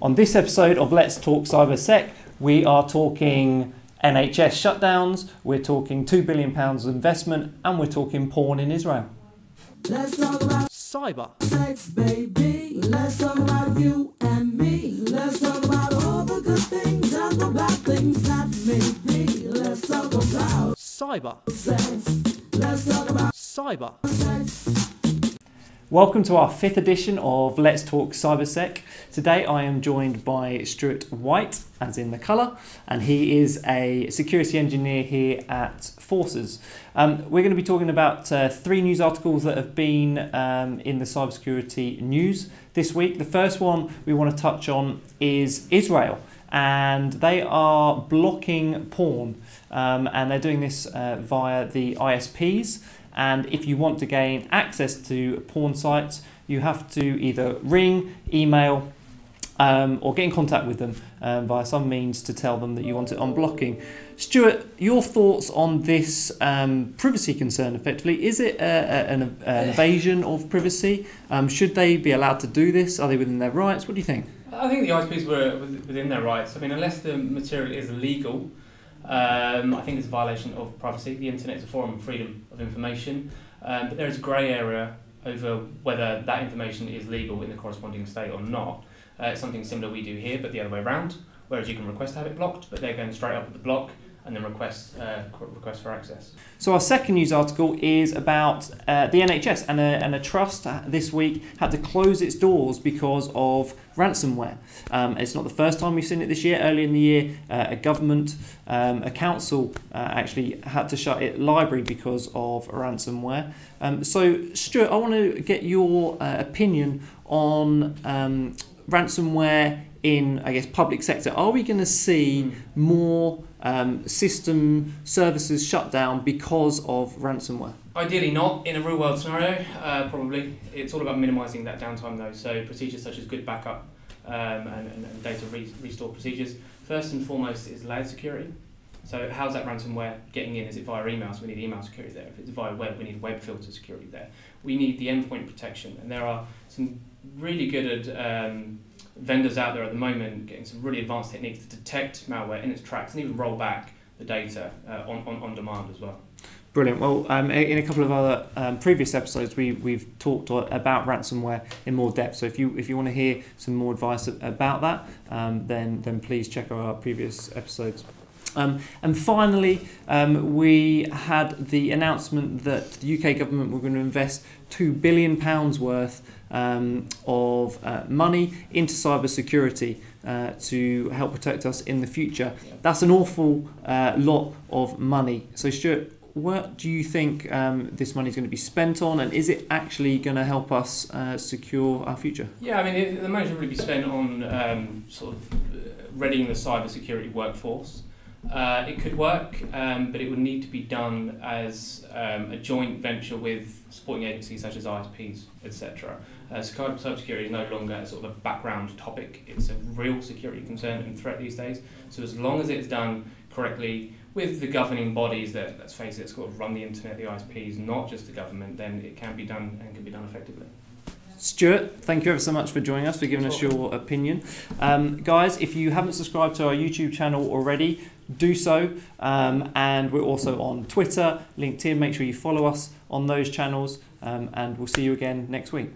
On this episode of Let's Talk CyberSec, we are talking NHS shutdowns, we're talking £2 billion of investment, and we're talking porn in Israel. Let's talk about Cyber. sex, baby. Let's talk about you and me. Let's talk about all the good things and the bad things that may be. Let's talk about Cyber. sex. Let's talk about Cyber. sex. Welcome to our 5th edition of Let's Talk CyberSec. Today I am joined by Stuart White, as in the colour, and he is a security engineer here at Foursys. We're going to be talking about 3 news articles that have been in the cybersecurity news this week. The first one we want to touch on is Israel, and they are blocking porn, and they're doing this via the ISPs. And if you want to gain access to porn sites, you have to either ring, email, or get in contact with them via some means to tell them that you want it unblocking. Stuart, your thoughts on this privacy concern effectively? Is it an invasion of privacy? Should they be allowed to do this? Are they within their rights? What do you think? I think the ISPs were within their rights. I mean, unless the material is legal, I think it's a violation of privacy. The internet is a forum of freedom of information, but there is a grey area over whether that information is legal in the corresponding state or not. It's something similar we do here, but the other way around, whereas you can request to have it blocked, but they're going straight up at the block and then request for access. So our second news article is about the NHS, and a trust this week had to close its doors because of ransomware. It's not the first time we've seen it this year. Early in the year, a government, a council actually had to shut its library because of ransomware. So Stuart, I want to get your opinion on ransomware in, I guess, public sector. Are we going to see more system services shut down because of ransomware? Ideally not. In a real world scenario, probably. It's all about minimising that downtime though, so procedures such as good backup and data restore procedures. First and foremost is layered security. So how's that ransomware getting in? Is it via email? So we need email security there. If it's via web, we need web filter security there. We need the endpoint protection, and there are some really good vendors out there at the moment getting some really advanced techniques to detect malware in its tracks and even roll back the data on demand as well. Brilliant. Well, in a couple of other previous episodes, we've talked about ransomware in more depth. So if you want to hear some more advice about that, then please check out our previous episodes. And finally, we had the announcement that the UK government were going to invest £2 billion worth of money into cybersecurity to help protect us in the future. That's an awful lot of money. So Stuart, what do you think this money is going to be spent on, and is it actually going to help us secure our future? Yeah, I mean, the money should really be spent on sort of readying the cybersecurity workforce. It could work, but it would need to be done as a joint venture with supporting agencies such as ISPs, etc. So cybersecurity is no longer a sort of a background topic. It's a real security concern and threat these days. So as long as it's done correctly with the governing bodies that, let's face it, sort of run the internet, the ISPs, not just the government, then it can be done and can be done effectively. Stuart, thank you ever so much for joining us, for giving us your opinion. Guys, if you haven't subscribed to our YouTube channel already, do so. And we're also on Twitter, LinkedIn. Make sure you follow us on those channels, and we'll see you again next week.